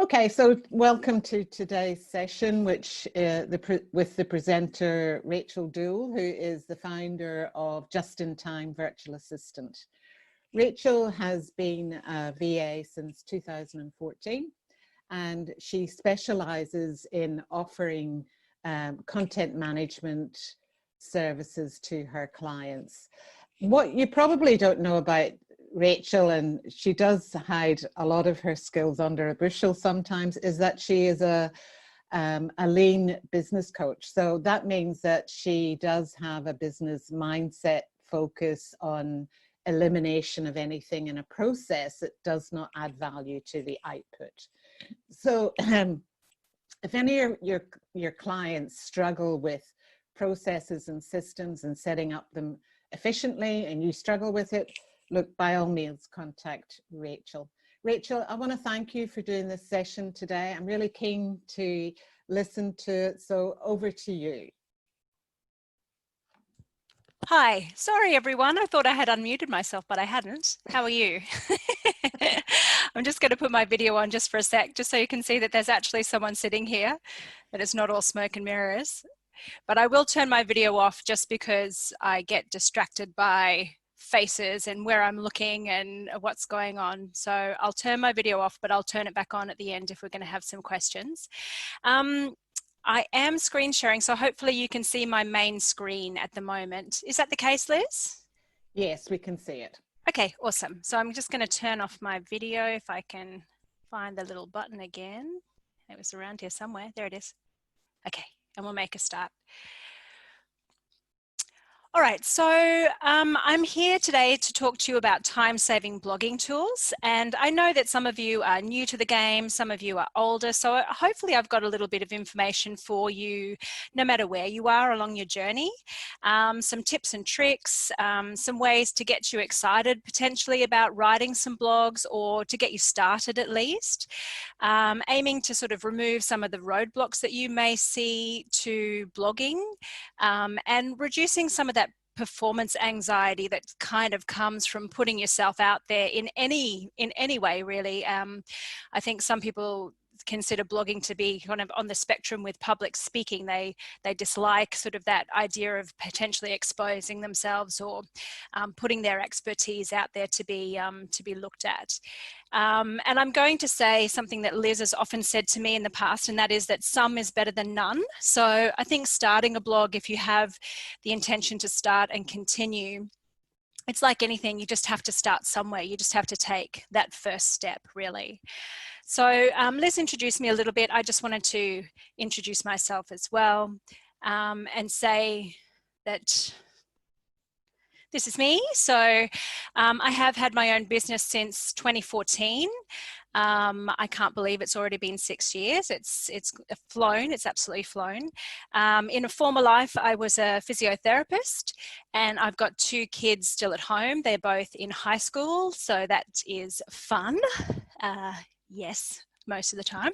Okay, so welcome to today's session, which with the presenter Rachel Doole, who is the founder of Just-in-Time Virtual Assistant. Rachel has been a VA since 2014, and she specializes in offering content management services to her clients. What you probably don't know about Rachel, and she does hide a lot of her skills under a bushel sometimes, is that she is a lean business coach. So that means that she does have a business mindset focus on elimination of anything in a process that does not add value to the output. So if any of your clients struggle with processes and systems and setting up them efficiently, and you struggle with it, look, by all means, contact Rachel. Rachel, I want to thank you for doing this session today. I'm really keen to listen to it, so over to you. Hi, sorry everyone. I thought I had unmuted myself, but I hadn't. How are you? I'm just going to put my video on just for a sec, just so you can see that there's actually someone sitting here, that it's not all smoke and mirrors. But I will turn my video off just because I get distracted by faces and where I'm looking and what's going on. So I'll turn my video off, but I'll turn it back on at the end if we're going to have some questions. I am screen sharing, so hopefully you can see my main screen at the moment. Is that the case, Liz? Yes, we can see it. Okay, awesome. So I'm just going to turn off my video if I can find the little button again. It was around here somewhere. There it is. Okay, and we'll make a start. All right, so I'm here today to talk to you about time-saving blogging tools. And I know that some of you are new to the game, some of you are older, so hopefully I've got a little bit of information for you, no matter where you are along your journey. Some tips and tricks, some ways to get you excited potentially about writing some blogs, or to get you started at least. Aiming to sort of remove some of the roadblocks that you may see to blogging, and reducing some of that performance anxiety that kind of comes from putting yourself out there in any way, really. I think some people consider blogging to be kind of on the spectrum with public speaking. They dislike sort of that idea of potentially exposing themselves or putting their expertise out there to be looked at. And I'm going to say something that Liz has often said to me in the past, and that is that some is better than none. So I think starting a blog, if you have the intention to start and continue, it's like anything, you just have to start somewhere. You just have to take that first step, really. So Liz introduced me a little bit. I just wanted to introduce myself as well, and say that this is me. So I have had my own business since 2014. I can't believe it's already been 6 years. It's flown, it's absolutely flown. In a former life, I was a physiotherapist, and I've got 2 kids still at home. They're both in high school, so that is fun. Yes, most of the time.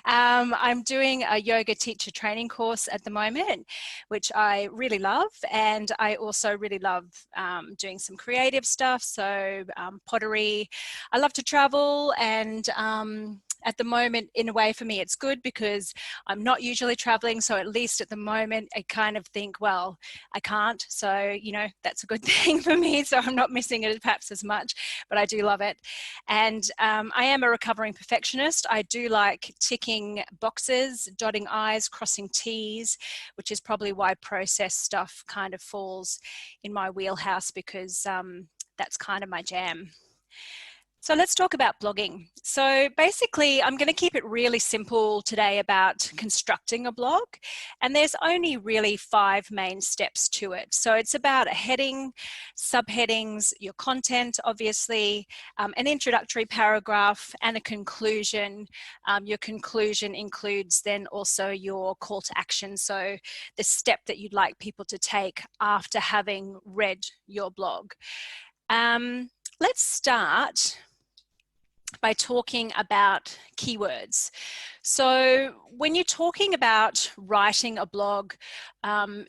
I'm doing a yoga teacher training course at the moment, which I really love. And I also really love doing some creative stuff. So pottery. I love to travel, and at the moment, in a way, for me, it's good because I'm not usually traveling. So at least at the moment, I kind of think, well, I can't. So, you know, that's a good thing for me. So I'm not missing it perhaps as much, but I do love it. And I am a recovering perfectionist. I do like ticking boxes, dotting I's, crossing T's, which is probably why process stuff kind of falls in my wheelhouse, because that's kind of my jam. So let's talk about blogging. So basically, I'm going to keep it really simple today about constructing a blog. And there's only really 5 main steps to it. So it's about a heading, subheadings, your content, obviously, an introductory paragraph, and a conclusion. Your conclusion includes then also your call to action. So the step that you'd like people to take after having read your blog. Let's start by talking about keywords. So when you're talking about writing a blog,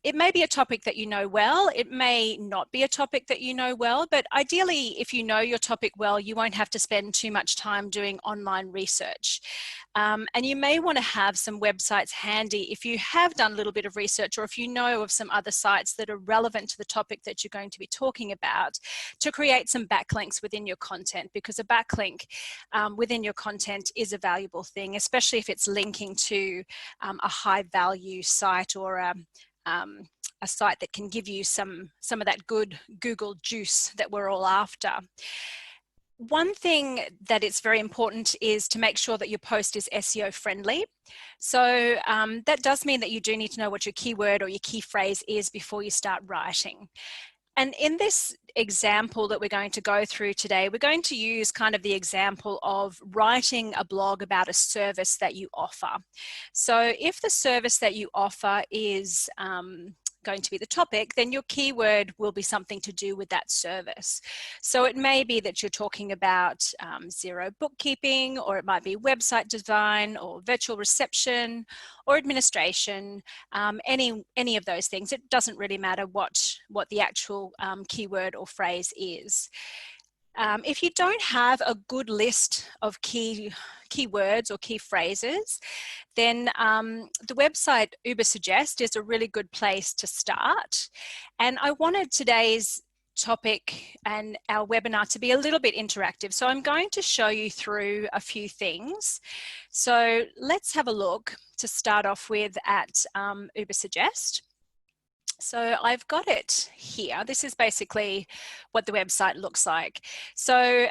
it may be a topic that you know well, it may not be a topic that you know well, but ideally if you know your topic well, you won't have to spend too much time doing online research. And you may want to have some websites handy if you have done a little bit of research, or if you know of some other sites that are relevant to the topic that you're going to be talking about, to create some backlinks within your content, because a backlink within your content is a valuable thing, especially if it's linking to a high value site, or a site that can give you some of that good Google juice that we're all after. One thing that it's very important is to make sure that your post is SEO friendly. So that does mean that you do need to know what your keyword or your key phrase is before you start writing. And in this example that we're going to go through today, we're going to use kind of the example of writing a blog about a service that you offer. So if the service that you offer is going to be the topic, then your keyword will be something to do with that service. So it may be that you're talking about Xero bookkeeping, or it might be website design, or virtual reception, or administration, any of those things. It doesn't really matter what the actual keyword or phrase is. If you don't have a good list of keywords or key phrases, then the website Ubersuggest is a really good place to start. And I wanted today's topic and our webinar to be a little bit interactive. So I'm going to show you through a few things. So let's have a look to start off with at Ubersuggest. So I've got it here. This is basically what the website looks like. So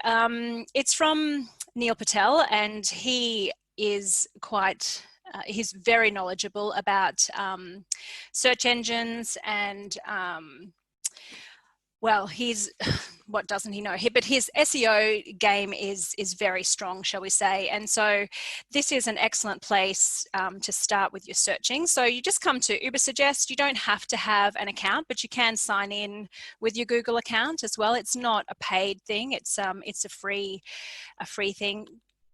it's from Neil Patel, and he is quite, he's very knowledgeable about search engines, and well, he's, what doesn't he know? But his SEO game is very strong, shall we say. And so this is an excellent place to start with your searching. So you just come to Ubersuggest. You don't have to have an account, but you can sign in with your Google account as well. It's not a paid thing. It's a free thing.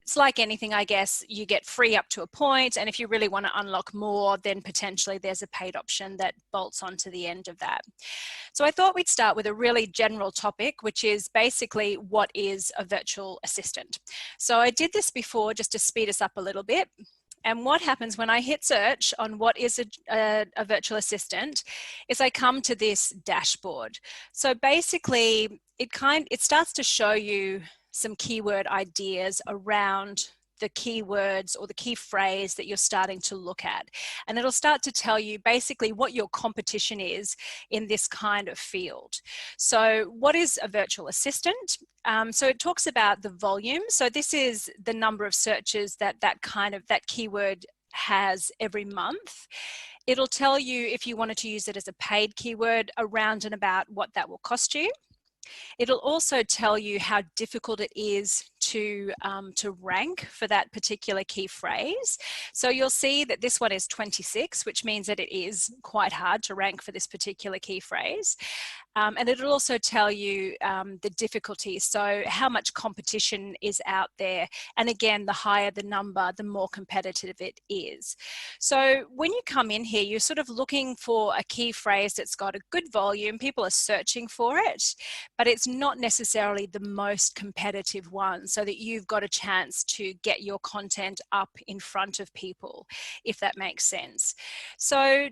It's like anything, I guess. You get free up to a point, and if you really want to unlock more, then potentially there's a paid option that bolts onto the end of that. So I thought we'd start with a really general topic, which is basically, what is a virtual assistant? So I did this before just to speed us up a little bit. And what happens when I hit search on what is a virtual assistant is I come to this dashboard. So basically it starts to show you some keyword ideas around the keywords or the key phrase that you're starting to look at. And it'll start to tell you basically what your competition is in this kind of field. So what is a virtual assistant? So it talks about the volume. So this is the number of searches that keyword has every month. It'll tell you, if you wanted to use it as a paid keyword, around and about what that will cost you. It'll also tell you how difficult it is to rank for that particular key phrase. So you'll see that this one is 26, which means that it is quite hard to rank for this particular key phrase. And it'll also tell you the difficulties, so how much competition is out there. And again, the higher the number, the more competitive it is. So when you come in here, you're sort of looking for a key phrase that's got a good volume. People are searching for it, but it's not necessarily the most competitive one, so that you've got a chance to get your content up in front of people, if that makes sense. So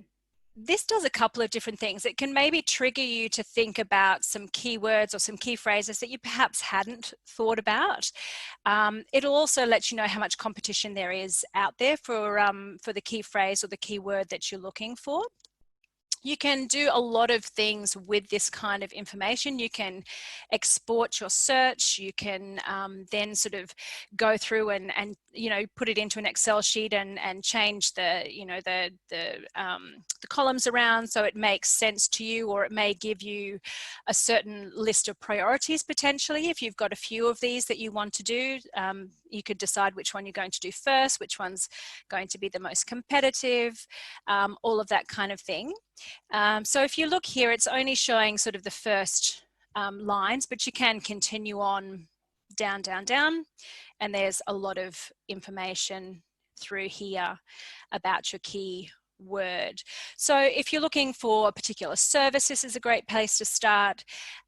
this does a couple of different things. It can maybe trigger you to think about some keywords or some key phrases that you perhaps hadn't thought about. It'll also let you know how much competition there is out there for the key phrase or the keyword that you're looking for. You can do a lot of things with this kind of information. You can export your search. You can then sort of go through and put it into an Excel sheet and change the columns around so it makes sense to you, or it may give you a certain list of priorities potentially. If you've got a few of these that you want to do, you could decide which one you're going to do first, which one's going to be the most competitive, all of that kind of thing. So if you look here, it's only showing sort of the first lines, but you can continue on down, down, down, and there's a lot of information through here about your key word. So if you're looking for a particular service, this is a great place to start.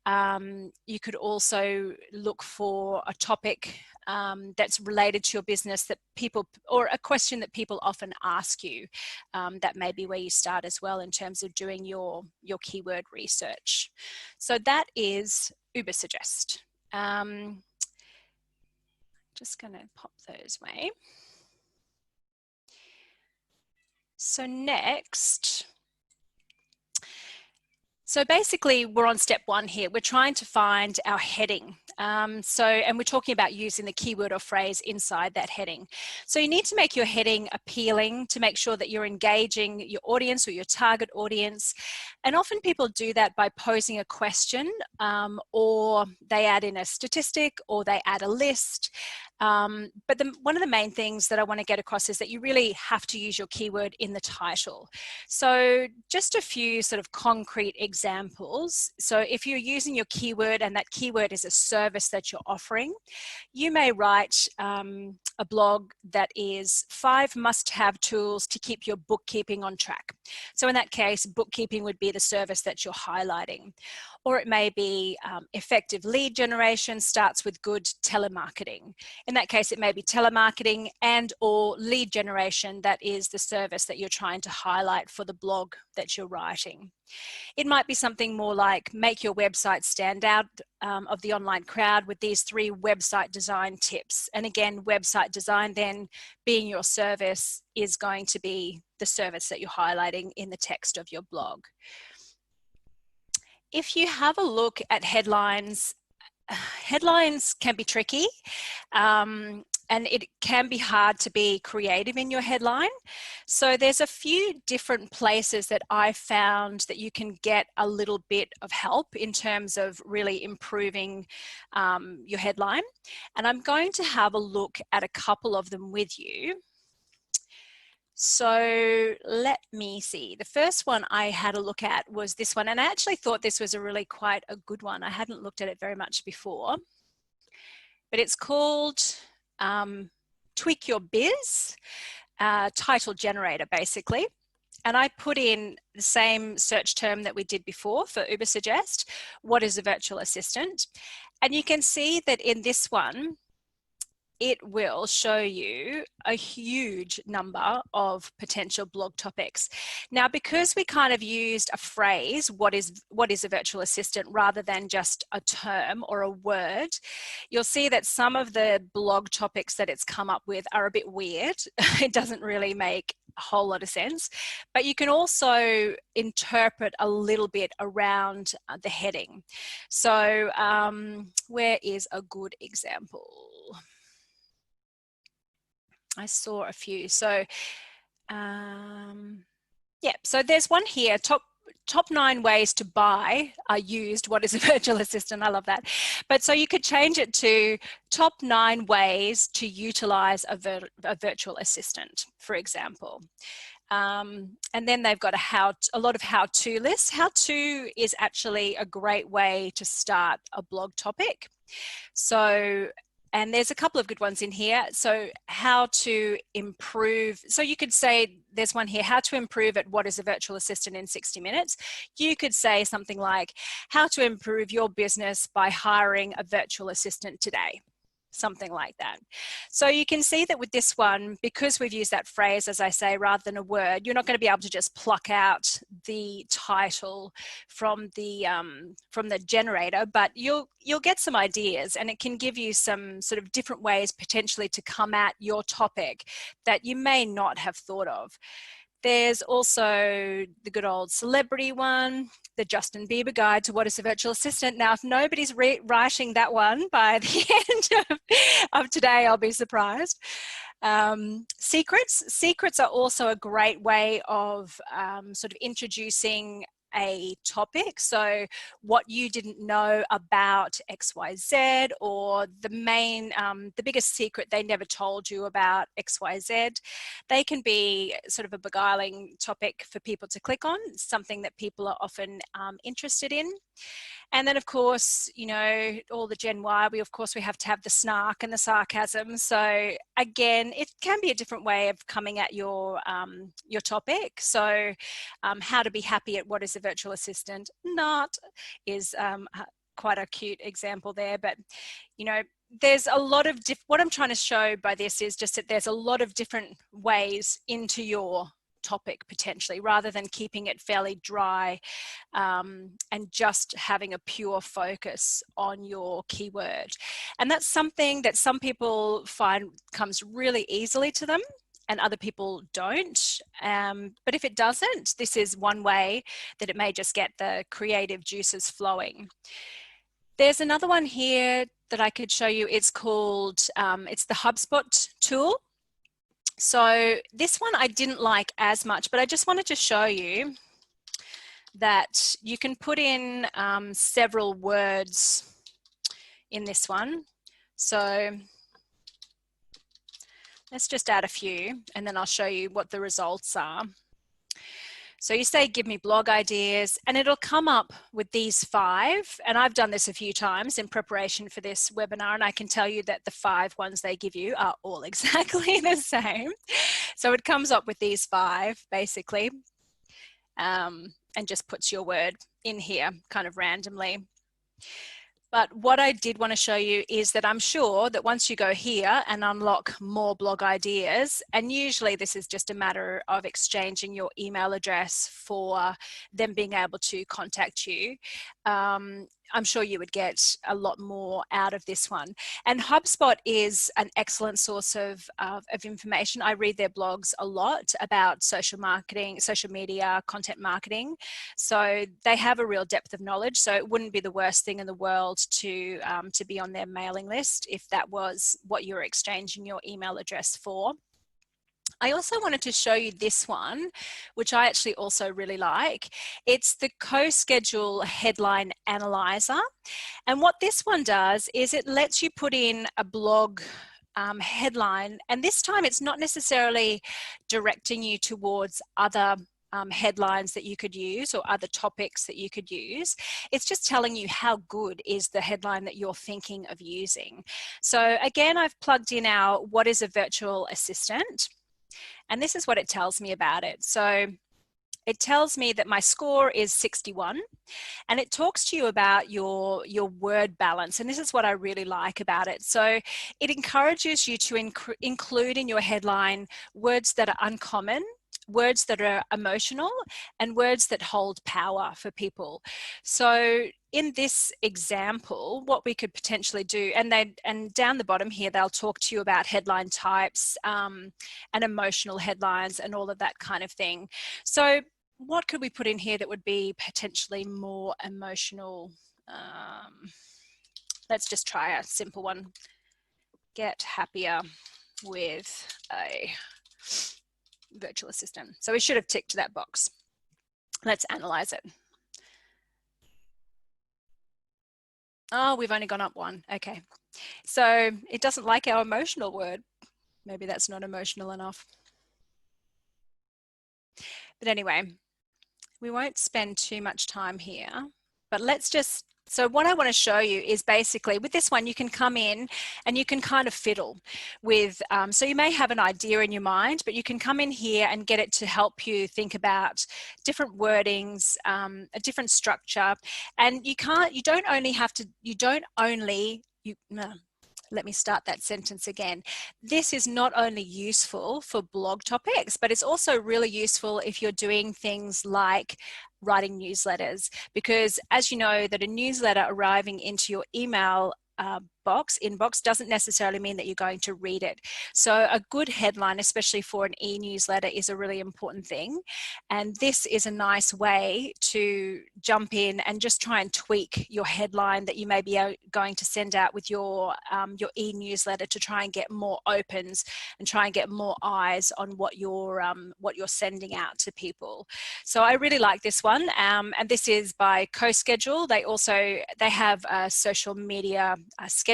You could also look for a topic that's related to your business that people, or a question that people often ask you. That may be where you start as well in terms of doing your keyword research. So that is Ubersuggest. Just going to pop those away. So next, so basically we're on step one here. We're trying to find our heading. And we're talking about using the keyword or phrase inside that heading. So you need to make your heading appealing to make sure that you're engaging your audience or your target audience. And often people do that by posing a question, or they add in a statistic, or they add a list. But one of the main things that I want to get across is that you really have to use your keyword in the title. So just a few sort of concrete examples. So if you're using your keyword and that keyword is a service that you're offering, you may write a blog that is 5 must-have tools to keep your bookkeeping on track. So in that case, bookkeeping would be the service that you're highlighting. Or it may be effective lead generation starts with good telemarketing. In that case, it may be telemarketing and or lead generation that is the service that you're trying to highlight for the blog that you're writing. It might be something more like make your website stand out of the online crowd with these 3 website design tips. And again, website design then being your service is going to be the service that you're highlighting in the text of your blog. If you have a look at headlines, headlines can be tricky. And it can be hard to be creative in your headline. So there's a few different places that I found that you can get a little bit of help in terms of really improving your headline. And I'm going to have a look at a couple of them with you. So let me see. The first one I had a look at was this one, and I actually thought this was a really quite a good one. I hadn't looked at it very much before, but it's called Tweak Your Biz, title generator basically. And I put in the same search term that we did before for Ubersuggest, what is a virtual assistant? And you can see that in this one, it will show you a huge number of potential blog topics. Now, because we kind of used a phrase, what is a virtual assistant, rather than just a term or a word, you'll see that some of the blog topics that it's come up with are a bit weird. It doesn't really make a whole lot of sense, but you can also interpret a little bit around the heading. So where is a good example? I saw a few. So yeah, so there's one here, top 9 ways to buy are used. What is a virtual assistant? I love that. But so you could change it to top 9 ways to utilize a virtual assistant, for example. And then they've got a lot of how-to lists. How-to is actually a great way to start a blog topic. So, and there's a couple of good ones in here. So how to improve. So you could say, there's one here, how to improve at what is a virtual assistant in 60 minutes. You could say something like, how to improve your business by hiring a virtual assistant today. Something like that. So you can see that with this one, because we've used that phrase, as I say, rather than a word, you're not going to be able to just pluck out the title from the generator, but you'll get some ideas, and it can give you some sort of different ways potentially to come at your topic that you may not have thought of. There's also the good old celebrity one, the Justin Bieber guide to what is a virtual assistant. Now, if nobody's writing that one by the end of today, I'll be surprised. Secrets are also a great way of sort of introducing a topic. So what you didn't know about XYZ, or the biggest secret they never told you about XYZ. They can be sort of a beguiling topic for people to click on, something that people are often interested in. And then of course, you know, all the Gen Y, we have to have the snark and the sarcasm. So again, it can be a different way of coming at your topic. So how to be happy at what is a virtual assistant not is quite a cute example there. But, you know, there's a lot of, what I'm trying to show by this is just that there's a lot of different ways into your topic potentially, rather than keeping it fairly dry and just having a pure focus on your keyword. And that's something that some people find comes really easily to them and other people don't. But if it doesn't, this is one way that it may just get the creative juices flowing. There's another one here that I could show you. It's called, it's the Hubspot tool. So this one I didn't like as much, but I just wanted to show you that you can put in several words in this one. So let's just add a few and then I'll show you what the results are. So you say, give me blog ideas, and it'll come up with these 5. And I've done this a few times in preparation for this webinar, and I can tell you that the 5 ones they give you are all exactly the same. So it comes up with these 5 basically, and just puts your word in here kind of randomly. But what I did want to show you is that I'm sure that once you go here and unlock more blog ideas, and usually this is just a matter of exchanging your email address for them being able to contact you, I'm sure you would get a lot more out of this one. And HubSpot is an excellent source of information. I read their blogs a lot about social marketing, social media, content marketing. So they have a real depth of knowledge. So it wouldn't be the worst thing in the world to be on their mailing list if that was what you're exchanging your email address for. I also wanted to show you this one, which I actually also really like. It's the CoSchedule Headline Analyzer. And what this one does is it lets you put in a blog headline, and this time it's not necessarily directing you towards other headlines that you could use or other topics that you could use. It's just telling you how good is the headline that you're thinking of using. So again, I've plugged in our what is a virtual assistant, and this is what it tells me about it. So it tells me that my score is 61, and it talks to you about your word balance. And this is what I really like about it. So it encourages you to include in your headline words that are uncommon, words that are emotional, and words that hold power for people. So in this example, what we could potentially do, and down the bottom here, they'll talk to you about headline types and emotional headlines and all of that kind of thing. So what could we put in here that would be potentially more emotional? Let's just try a simple one. Get happier with a virtual assistant. So we should have ticked that box. Let's analyze it. Oh, we've only gone up 1. Okay. So it doesn't like our emotional word. Maybe that's not emotional enough. But anyway, we won't spend too much time here, but let's just, so what I want to show you is basically with this one, you can come in and you can kind of fiddle with, so you may have an idea in your mind, but you can come in here and get it to help you think about different wordings, a different structure. And let me start that sentence again. This is not only useful for blog topics, but it's also really useful if you're doing things like writing newsletters, because as you know that a newsletter arriving into your email inbox doesn't necessarily mean that you're going to read it. So a good headline, especially for an e-newsletter, is a really important thing. And this is a nice way to jump in and just try and tweak your headline that you may be going to send out with your e-newsletter to try and get more opens and try and get more eyes on what you're sending out to people. So I really like this one, and this is by CoSchedule. They have a social media scheduler,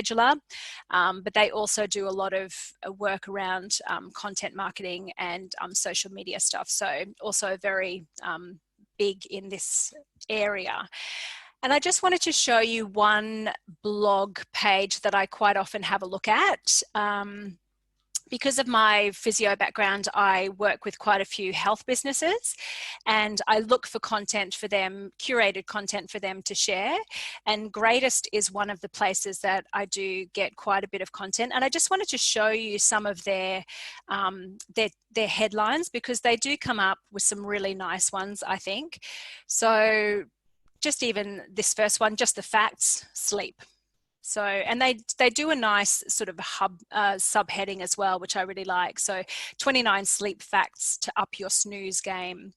but they also do a lot of work around content marketing and social media stuff. So also very big in this area. And I just wanted to show you one blog page that I quite often have a look at. Because of my physio background, I work with quite a few health businesses, and I look for content for them, curated content for them to share. And Greatest is one of the places that I do get quite a bit of content. And I just wanted to show you some of their headlines, because they do come up with some really nice ones, I think. So just even this first one, just the facts, sleep. So, and they do a nice sort of subheading as well, which I really like. So 29 sleep facts to up your snooze game.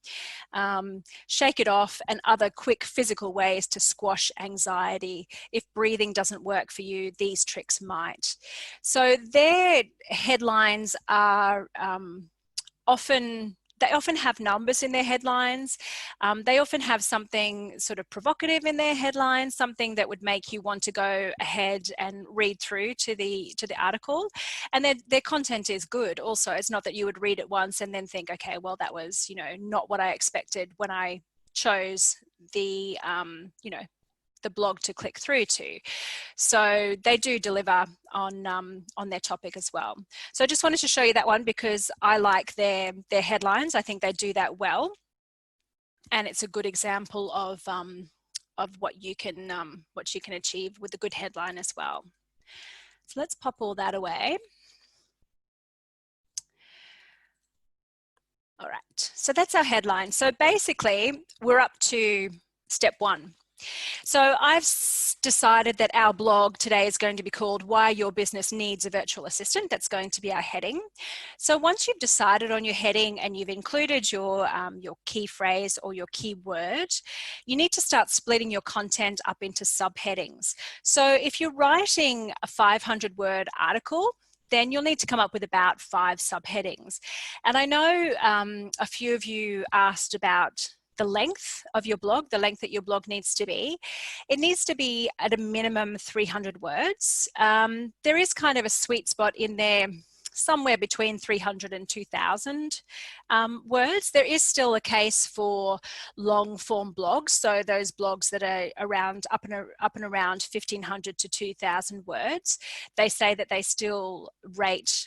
Shake it off, and other quick physical ways to squash anxiety. If breathing doesn't work for you, these tricks might. So their headlines are they often have numbers in their headlines. They often have something sort of provocative in their headlines, something that would make you want to go ahead and read through to the article. And their content is good also. It's not that you would read it once and then think, okay, well, that was, you know, not what I expected when I chose the, you know, the blog to click through to. So they do deliver on their topic as well. So I just wanted to show you that one because I like their headlines. I think they do that well, and it's a good example of what you can achieve with a good headline as well. So let's pop all that away. All right, so that's our headline. So basically, we're up to step one. So I've decided that our blog today is going to be called Why Your Business Needs a Virtual Assistant. That's going to be our heading. So once you've decided on your heading and you've included your key phrase or your key word, you need to start splitting your content up into subheadings. So if you're writing a 500-word article, then you'll need to come up with about 5 subheadings. And I know a few of you asked about the length of your blog, the length that your blog needs to be. It needs to be at a minimum 300 words. There is kind of a sweet spot in there, somewhere between 300 and 2,000 words. There is still a case for long form blogs, so those blogs that are around up and around 1,500 to 2,000 words. They say that they still rate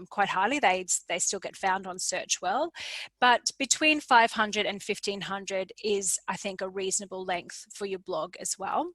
quite highly. They still get found on search well, but between 500 and 1,500 is, I think, a reasonable length for your blog as well.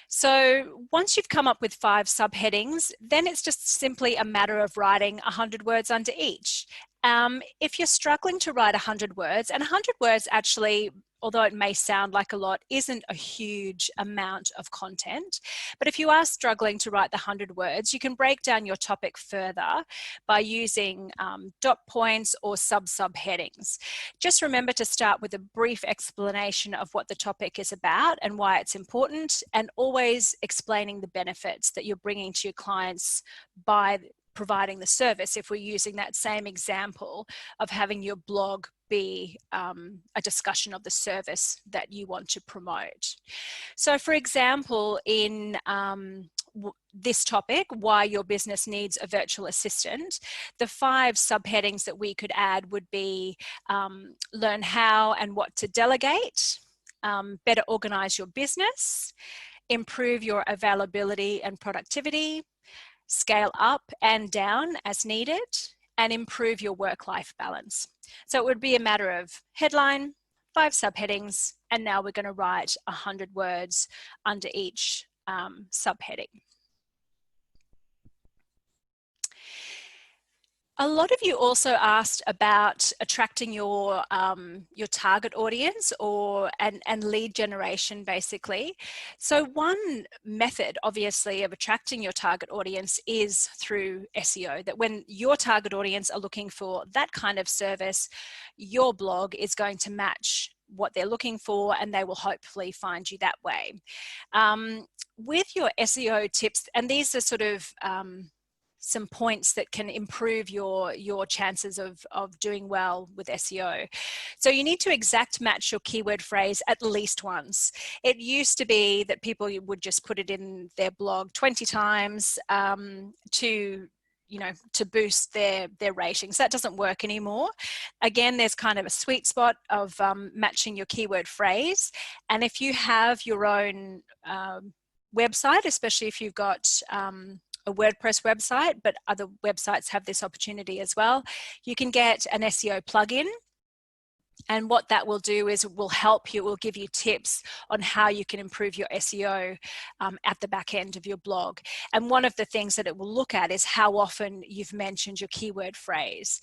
So once you've come up with 5 subheadings, then it's just simply a matter of writing 100 words under each. If you're struggling to write 100 words, and 100 words actually, although it may sound like a lot, isn't a huge amount of content. But if you are struggling to write the 100 words, you can break down your topic further by using dot points or subheadings. Just remember to start with a brief explanation of what the topic is about and why it's important, and always explaining the benefits that you're bringing to your clients by providing the service, if we're using that same example of having your blog be a discussion of the service that you want to promote. So for example, in this topic, why your business needs a virtual assistant, the 5 subheadings that we could add would be learn how and what to delegate, better organize your business, improve your availability and productivity, scale up and down as needed, and improve your work-life balance. So it would be a matter of headline, 5 subheadings, and now we're going to write 100 words under each subheading. A lot of you also asked about attracting your target audience and lead generation, basically. So one method, obviously, of attracting your target audience is through SEO. That when your target audience are looking for that kind of service, your blog is going to match what they're looking for, and they will hopefully find you that way. With your SEO tips, and these are sort of some points that can improve your chances of doing well with SEO. So you need to exact match your keyword phrase at least once. It used to be that people would just put it in their blog 20 times to to boost their ratings. That doesn't work anymore. Again, there's kind of a sweet spot of matching your keyword phrase. And if you have your own website, especially if you've got a WordPress website, but other websites have this opportunity as well, you can get an SEO plugin. And what that will do is it will help you, it will give you tips on how you can improve your SEO at the back end of your blog. And one of the things that it will look at is how often you've mentioned your keyword phrase.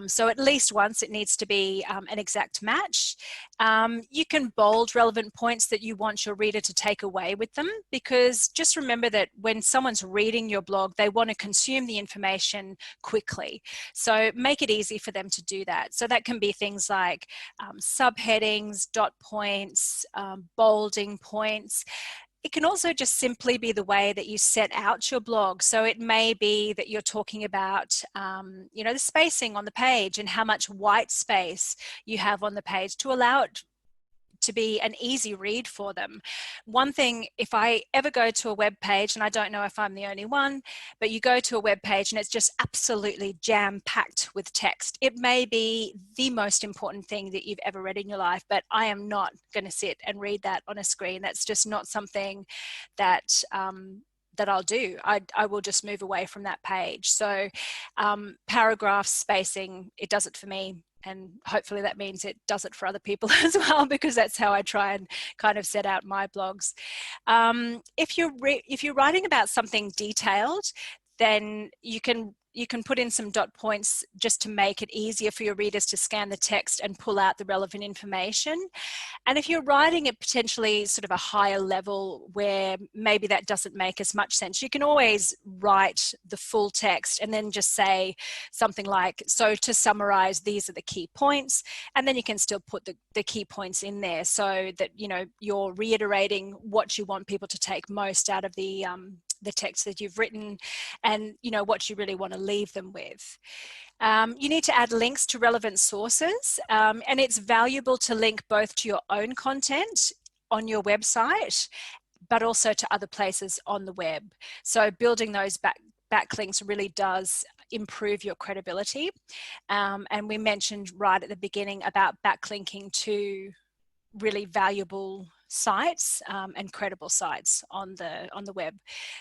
So at least once it needs to be an exact match. You can bold relevant points that you want your reader to take away with them, because just remember that when someone's reading your blog, they want to consume the information quickly. So make it easy for them to do that. So that can be things like subheadings, dot points, bolding points. It can also just simply be the way that you set out your blog. So it may be that you're talking about, the spacing on the page and how much white space you have on the page to allow it to be an easy read for them. One thing, if I ever go to a web page, and I don't know if I'm the only one, but you go to a web page and it's just absolutely jam-packed with text. It may be the most important thing that you've ever read in your life, but I am not going to sit and read that on a screen. That's just not something that that I'll do. I will just move away from that page. So paragraph spacing, it does it for me. And hopefully that means it does it for other people as well, because that's how I try and kind of set out my blogs. If you're writing about something detailed, then you can put in some dot points just to make it easier for your readers to scan the text and pull out the relevant information. And if you're writing at potentially sort of a higher level where maybe that doesn't make as much sense, you can always write the full text and then just say something like, so to summarize, these are the key points. And then you can still put the key points in there so that, you're reiterating what you want people to take most out of the text that you've written, and what you really want to leave them with. You need to add links to relevant sources, and it's valuable to link both to your own content on your website, but also to other places on the web. So building those backlinks really does improve your credibility. And we mentioned right at the beginning about backlinking to really valuable sites and credible sites on the web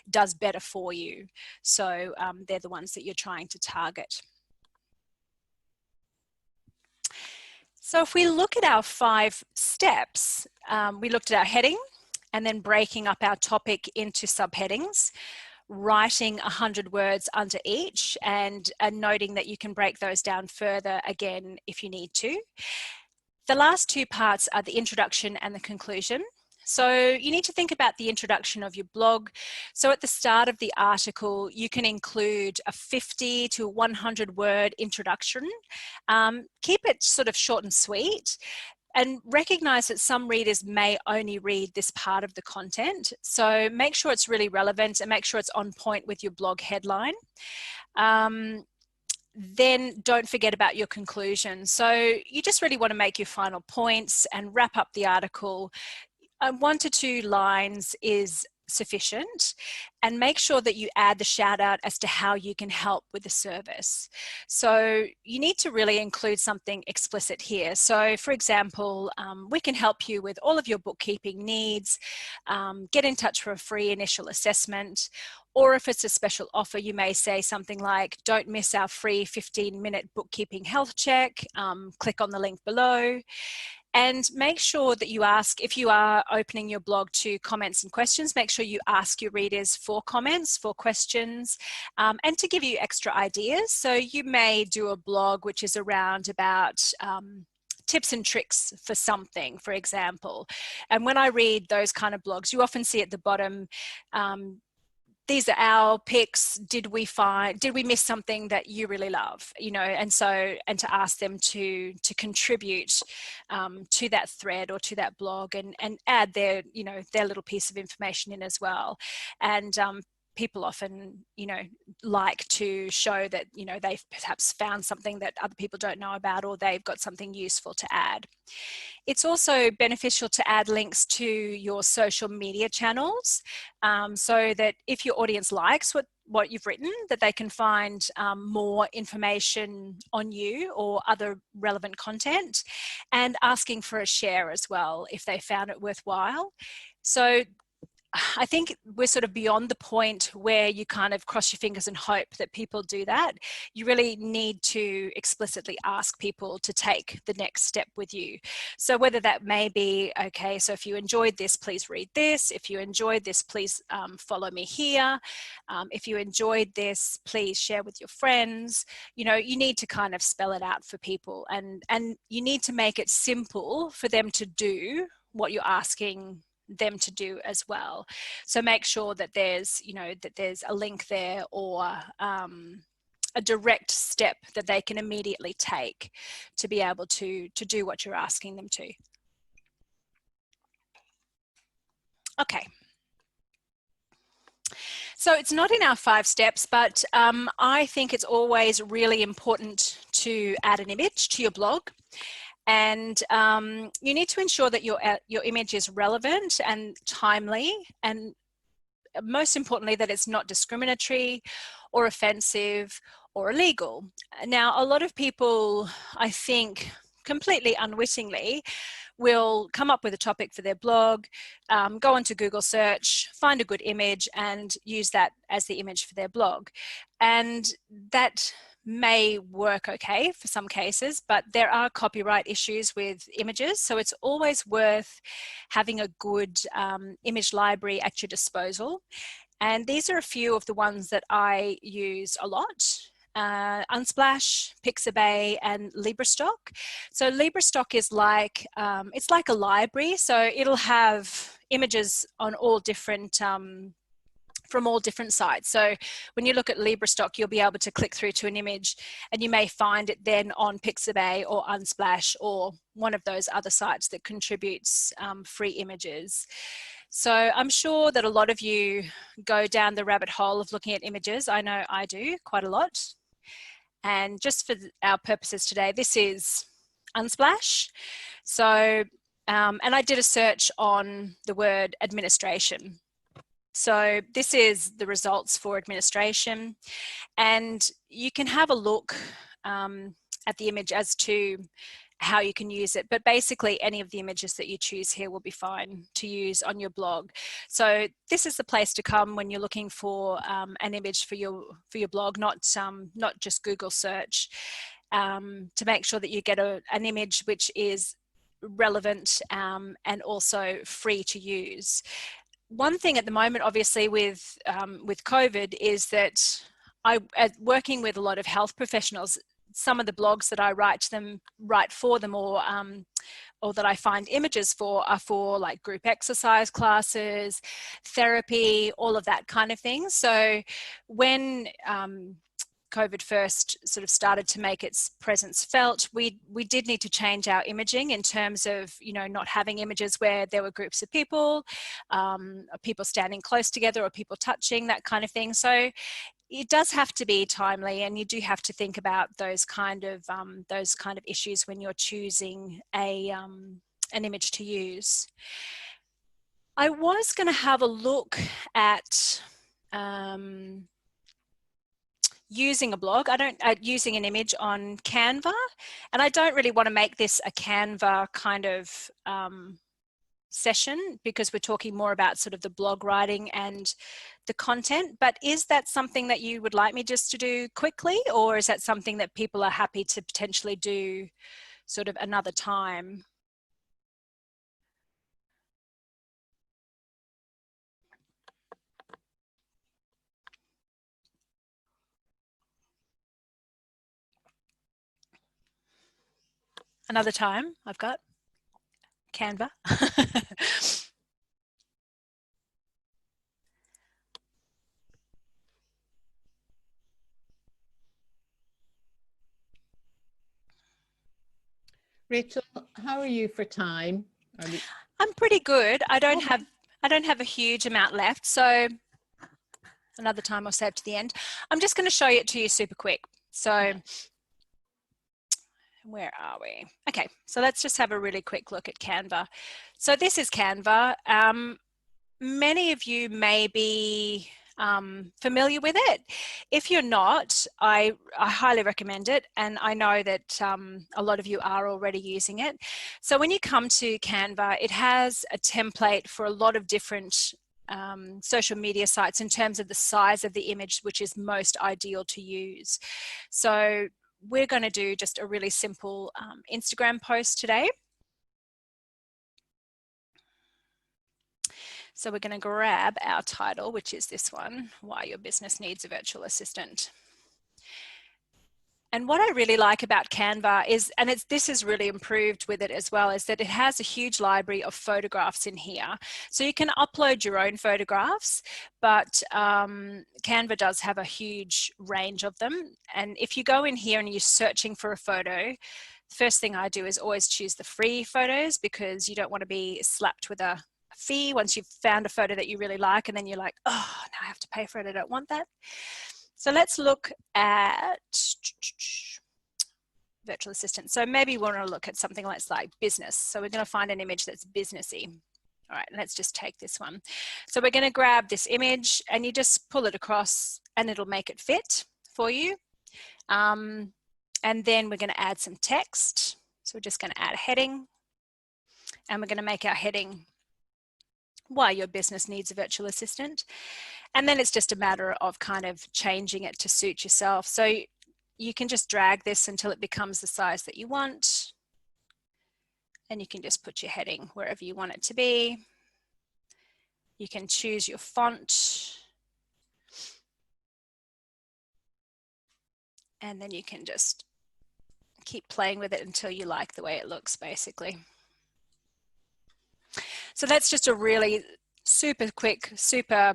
does better for you. So they're the ones that you're trying to target. So if we look at our 5 steps, we looked at our heading and then breaking up our topic into subheadings, writing 100 words under each, and noting that you can break those down further again if you need to. The last 2 parts are the introduction and the conclusion. So you need to think about the introduction of your blog. So at the start of the article, you can include a 50 to 100 word introduction. Keep it sort of short and sweet, and recognize that some readers may only read this part of the content. So make sure it's really relevant and make sure it's on point with your blog headline. Then don't forget about your conclusion. So you just really want to make your final points and wrap up the article. 1 to 2 lines is sufficient, and make sure that you add the shout out as to how you can help with the service. So you need to really include something explicit here. So for example, we can help you with all of your bookkeeping needs. Get in touch for a free initial assessment. Or if it's a special offer, you may say something like, don't miss our free 15-minute bookkeeping health check. Click on the link below. And make sure that you ask, if you are opening your blog to comments and questions, make sure you ask your readers for comments, for questions, and to give you extra ideas. So you may do a blog which is around about tips and tricks for something, for example. And when I read those kind of blogs, you often see at the bottom, these are our picks. Did we miss something that you really love? And to ask them to contribute to that thread or to that blog and add their little piece of information in as well. And people often, you know, like to show that, you know, they've perhaps found something that other people don't know about, or they've got something useful to add. It's also beneficial to add links to your social media channels, so that if your audience likes what you've written, that they can find more information on you or other relevant content, and asking for a share as well if they found it worthwhile. So I think we're sort of beyond the point where you kind of cross your fingers and hope that people do that. You really need to explicitly ask people to take the next step with you. So whether that may be, okay, so if you enjoyed this, please read this. If you enjoyed this, please follow me here. If you enjoyed this, please share with your friends. You know, you need to kind of spell it out for people, and you need to make it simple for them to do what you're asking them to do as well. So make sure that there's, you know, that there's a link there, or a direct step that they can immediately take to be able to do what you're asking them to. Okay. So it's not in our 5 steps, but I think it's always really important to add an image to your blog. And you need to ensure that your image is relevant and timely, and most importantly, that it's not discriminatory or offensive or illegal. Now, a lot of people, I think, completely unwittingly, will come up with a topic for their blog, go onto Google search, find a good image, and use that as the image for their blog. And that may work okay for some cases, but there are copyright issues with images, so it's always worth having a good image library at your disposal. And these are a few of the ones that I use a lot: Unsplash, Pixabay, and LibreStock. So LibreStock is like, it's like a library, so it'll have images on all different from all different sites. So when you look at LibreStock, you'll be able to click through to an image, and you may find it then on Pixabay or Unsplash or one of those other sites that contributes free images. So I'm sure that a lot of you go down the rabbit hole of looking at images. I know I do quite a lot. And just for our purposes today, this is Unsplash. So, and I did a search on the word administration. So this is the results for administration, and you can have a look at the image as to how you can use it, but basically any of the images that you choose here will be fine to use on your blog. So this is the place to come when you're looking for an image for your blog, not just Google search, to make sure that you get an image which is relevant and also free to use. One thing at the moment, obviously, with COVID, is that working with a lot of health professionals, some of the blogs that I write for them, or that I find images for, are for like group exercise classes, therapy, all of that kind of thing. So when COVID first sort of started to make its presence felt, we did need to change our imaging in terms of, you know, not having images where there were groups of people standing close together, or people touching, that kind of thing. So it does have to be timely, and you do have to think about those kind of issues when you're choosing an image to use. I was going to have a look at using a blog. Using an image on Canva, and I don't really want to make this a Canva kind of session, because we're talking more about sort of the blog writing and the content. But is that something that you would like me just to do quickly, or is that something that people are happy to potentially do sort of another time? Another time, I've got Canva. Rachel, how are you for time? I'm pretty good. I don't have a huge amount left, so another time I'll save to the end. I'm just going to show it to you super quick. So where are we? Okay, so let's just have a really quick look at Canva. So this is Canva. Many of you may be familiar with it. If you're not, I highly recommend it, and I know that a lot of you are already using it. So when you come to Canva, it has a template for a lot of different social media sites in terms of the size of the image which is most ideal to use. So we're going to do just a really simple Instagram post today. So we're going to grab our title, which is this one, Why Your Business Needs a Virtual Assistant. And what I really like about Canva is, and this is really improved with it as well, is that it has a huge library of photographs in here. So you can upload your own photographs, but Canva does have a huge range of them. And if you go in here and you're searching for a photo, the first thing I do is always choose the free photos, because you don't want to be slapped with a fee once you've found a photo that you really like, and then you're like, oh, now I have to pay for it, I don't want that. So let's look at virtual assistant. So maybe we want to look at something like business. So we're going to find an image that's businessy. All right, let's just take this one. So we're going to grab this image and you just pull it across and it'll make it fit for you. And then we're going to add some text. So we're just going to add a heading, and we're going to make our heading Why Your Business Needs a Virtual Assistant. And then it's just a matter of kind of changing it to suit yourself. So you can just drag this until it becomes the size that you want. And you can just put your heading wherever you want it to be. You can choose your font. And then you can just keep playing with it until you like the way it looks, basically. So that's just a really super quick, super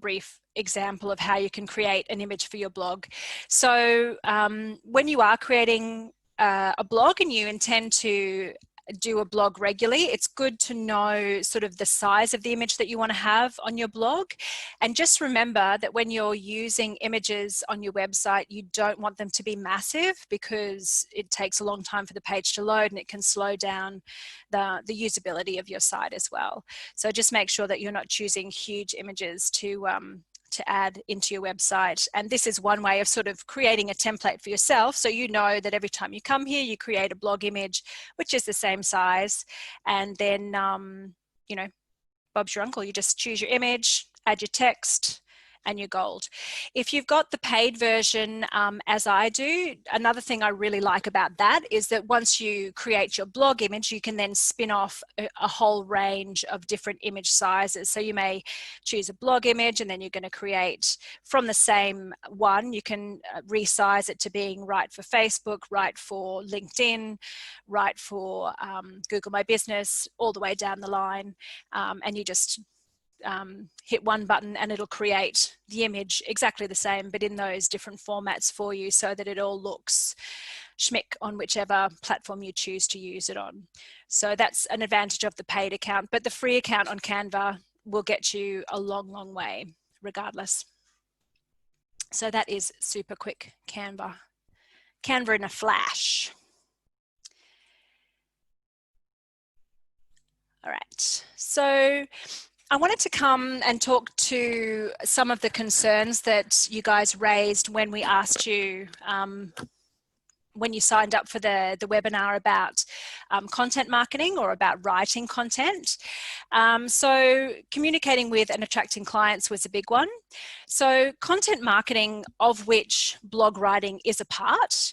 brief example of how you can create an image for your blog. So when you are creating a blog and you intend to do a blog regularly, it's good to know sort of the size of the image that you want to have on your blog. And just remember that when you're using images on your website, you don't want them to be massive, because it takes a long time for the page to load and it can slow down the usability of your site as well. So just make sure that you're not choosing huge images to add into your website. And this is one way of sort of creating a template for yourself, so you know that every time you come here you create a blog image which is the same size, and then you know, Bob's your uncle. You just choose your image, add your text, and you're gold. If you've got the paid version, as I do, another thing I really like about that is that once you create your blog image, you can then spin off a whole range of different image sizes. So you may choose a blog image, and then you're going to create from the same one, you can resize it to being right for Facebook, right for LinkedIn, right for Google My Business, all the way down the line. And you just hit one button and it'll create the image exactly the same, but in those different formats for you, so that it all looks schmick on whichever platform you choose to use it on. So that's an advantage of the paid account, but the free account on Canva will get you a long, long way regardless. So that is super quick Canva. Canva in a flash. All right, so I wanted to come and talk to some of the concerns that you guys raised when we asked you, when you signed up for the webinar about content marketing or about writing content. So communicating with and attracting clients was a big one. So content marketing, of which blog writing is a part,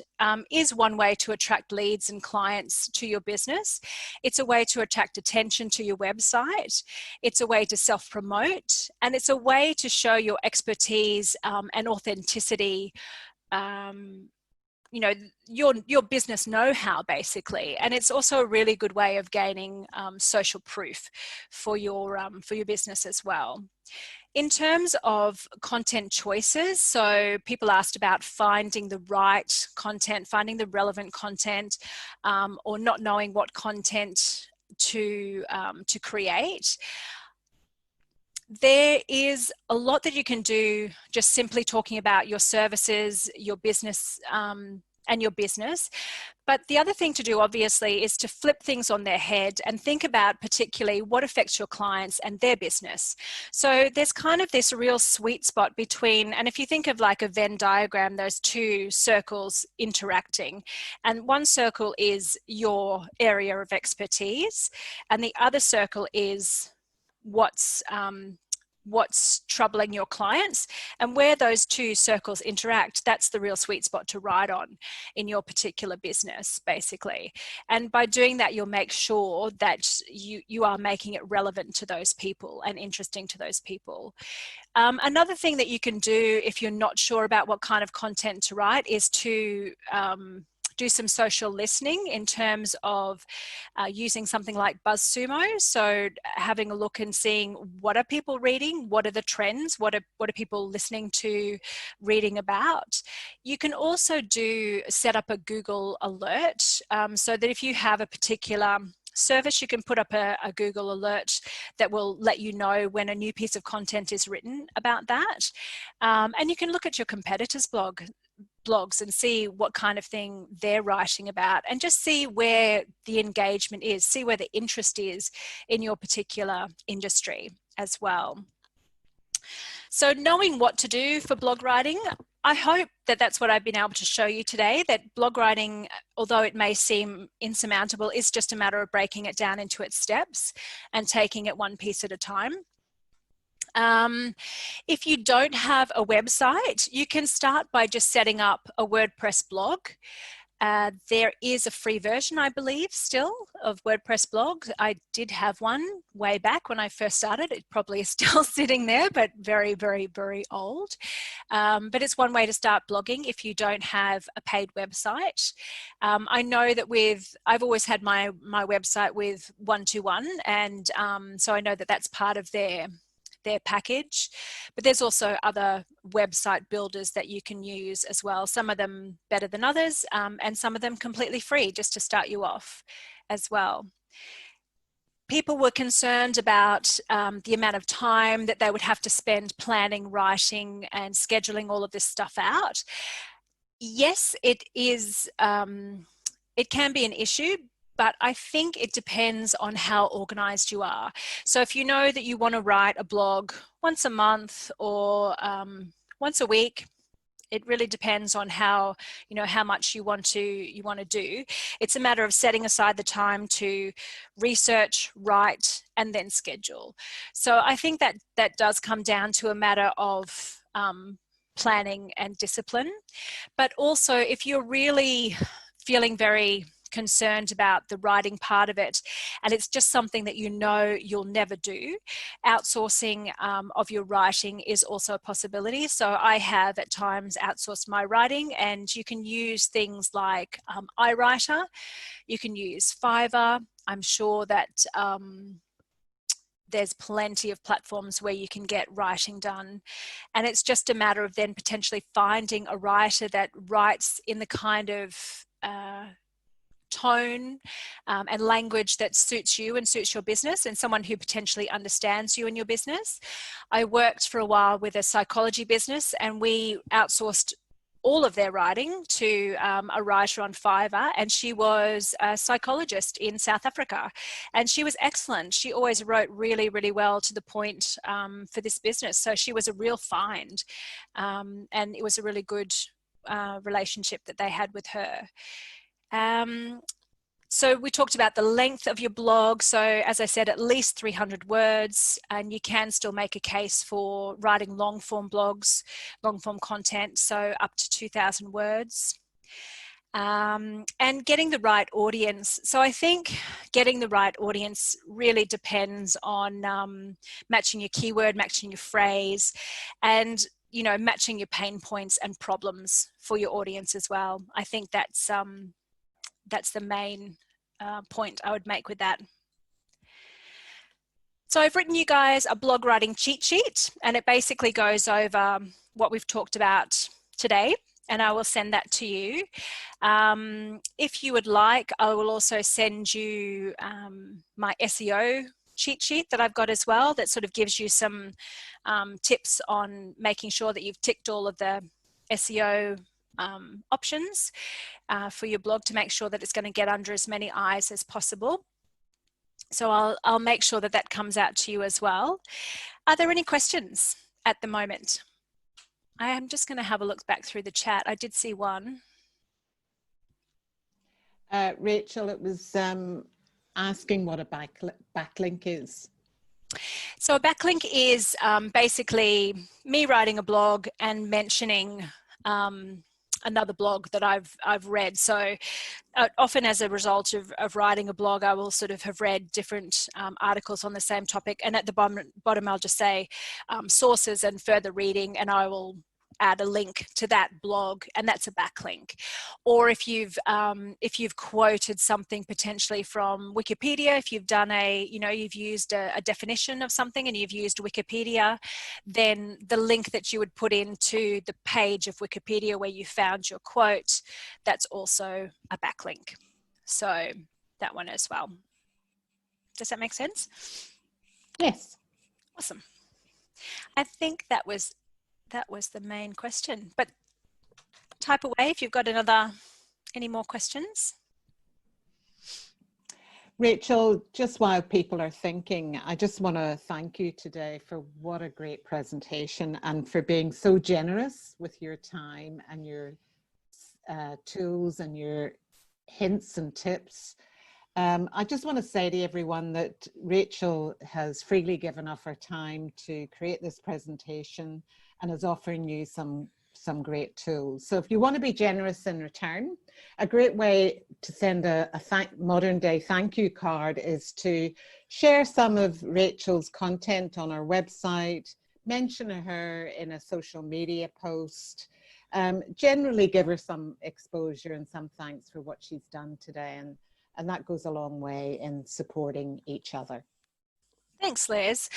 is one way to attract leads and clients to your business. It's a way to attract attention to your website. It's a way to self-promote, and it's a way to show your expertise and authenticity, you know, your business know-how, basically. And it's also a really good way of gaining social proof for your business as well. In terms of content choices, so people asked about finding the right content, finding the relevant content, or not knowing what content to create. There is a lot that you can do just simply talking about your services, your business, and your business. But the other thing to do, obviously, is to flip things on their head and think about particularly what affects your clients and their business. So there's kind of this real sweet spot between, and if you think of like a Venn diagram, there's two circles interacting, and one circle is your area of expertise, and the other circle is what's troubling your clients. And where those two circles interact, that's the real sweet spot to write on in your particular business, basically. And by doing that, you'll make sure that you are making it relevant to those people and interesting to those people. Another thing that you can do if you're not sure about what kind of content to write is to do some social listening in terms of using something like BuzzSumo. So having a look and seeing what are people reading, what are the trends, what are people listening to, reading about. You can also set up a Google alert so that if you have a particular service, you can put up a Google alert that will let you know when a new piece of content is written about that. And you can look at your competitors' blogs and see what kind of thing they're writing about, and just see where the engagement is, see where the interest is in your particular industry as well. So knowing what to do for blog writing, I hope that that's what I've been able to show you today, that blog writing, although it may seem insurmountable, is just a matter of breaking it down into its steps and taking it one piece at a time. If you don't have a website, you can start by just setting up a WordPress blog. There is a free version, I believe, still of WordPress blog. I did have one way back when I first started. It probably is still sitting there, but very, very, very old. But it's one way to start blogging if you don't have a paid website. I know that I've always had my website with 121, and so I know that that's part of their package, but there's also other website builders that you can use as well, some of them better than others, and some of them completely free just to start you off as well. People were concerned about the amount of time that they would have to spend planning, writing, and scheduling all of this stuff out. Yes, it is. It can be an issue, but I think it depends on how organized you are. So if you know that you want to write a blog once a month or once a week, it really depends on how much you want to do. It's a matter of setting aside the time to research, write, and then schedule. So I think that does come down to a matter of planning and discipline. But also, if you're really feeling very concerned about the writing part of it, and it's just something that you know you'll never do, outsourcing of your writing is also a possibility. So I have at times outsourced my writing, and you can use things like iWriter, you can use Fiverr. I'm sure that there's plenty of platforms where you can get writing done, and it's just a matter of then potentially finding a writer that writes in the kind of tone and language that suits you and suits your business, and someone who potentially understands you and your business. I worked for a while with a psychology business, and we outsourced all of their writing to a writer on Fiverr, and she was a psychologist in South Africa, and she was excellent. She always wrote really, really well to the point for this business. So she was a real find, and it was a really good relationship that they had with her. So we talked about the length of your blog. So as I said, at least 300 words, and you can still make a case for writing long form blogs, long form content, so up to 2,000 words. And getting the right audience. So I think getting the right audience really depends on matching your keyword, matching your phrase, and matching your pain points and problems for your audience as well. I think that's the main point I would make with that. So I've written you guys a blog writing cheat sheet, and it basically goes over what we've talked about today, and I will send that to you. If you would like, I will also send you my SEO cheat sheet that I've got as well that sort of gives you some tips on making sure that you've ticked all of the SEO options for your blog to make sure that it's going to get under as many eyes as possible. So I'll make sure that that comes out to you as well. Are there any questions at the moment? I am just going to have a look back through the chat. I did see one. Rachel, it was asking what a backlink is. So a backlink is basically me writing a blog and mentioning another blog that I've read. So often as a result of writing a blog, I will sort of have read different articles on the same topic, and at the bottom I'll just say sources and further reading, and I will add a link to that blog, and that's a backlink. Or if you've quoted something potentially from Wikipedia, if you've done you've used a definition of something and you've used Wikipedia, then the link that you would put into the page of Wikipedia where you found your quote, that's also a backlink. So that one as well. Does that make sense? Yes. Awesome. I think that was the main question, but type away if you've got any more questions. Rachel, just while people are thinking, I just want to thank you today for what a great presentation and for being so generous with your time and your tools and your hints and tips. I just want to say to everyone that Rachel has freely given up her time to create this presentation and is offering you some great tools. So if you want to be generous in return, a great way to send a modern day thank you card is to share some of Rachel's content on our website, mention her in a social media post, generally give her some exposure and some thanks for what she's done today. And that goes a long way in supporting each other. Thanks, Liz.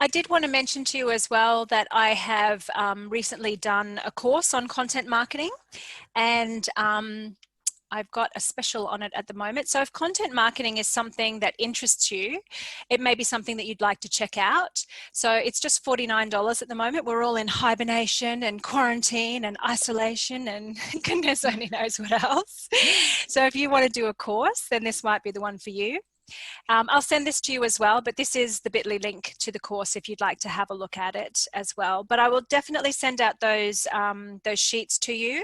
I did want to mention to you as well that I have recently done a course on content marketing, and I've got a special on it at the moment. So if content marketing is something that interests you, it may be something that you'd like to check out. So it's just $49 at the moment. We're all in hibernation and quarantine and isolation and goodness only knows what else. So if you want to do a course, then this might be the one for you. I'll send this to you as well, but this is the bit.ly link to the course if you'd like to have a look at it as well. But I will definitely send out those sheets to you.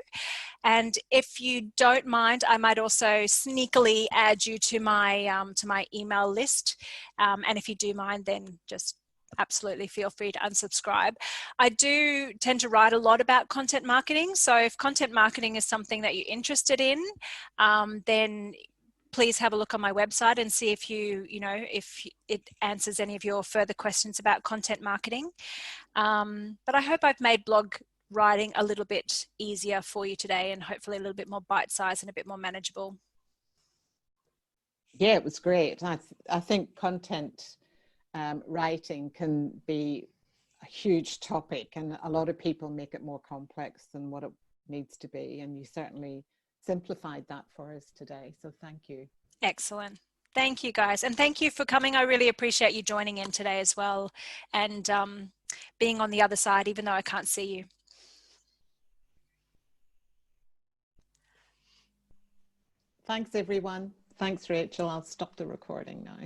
And if you don't mind, I might also sneakily add you to my email list. And if you do mind, then just absolutely feel free to unsubscribe. I do tend to write a lot about content marketing. So if content marketing is something that you're interested in, then please have a look on my website and see if if it answers any of your further questions about content marketing. But I hope I've made blog writing a little bit easier for you today, and hopefully a little bit more bite-sized and a bit more manageable. Yeah, it was great. I think content writing can be a huge topic, and a lot of people make it more complex than what it needs to be. And you certainly simplified that for us today. So thank you. Excellent. Thank you, guys. And thank you for coming. I really appreciate you joining in today as well, and being on the other side, even though I can't see you. Thanks, everyone. Thanks, Rachel. I'll stop the recording now.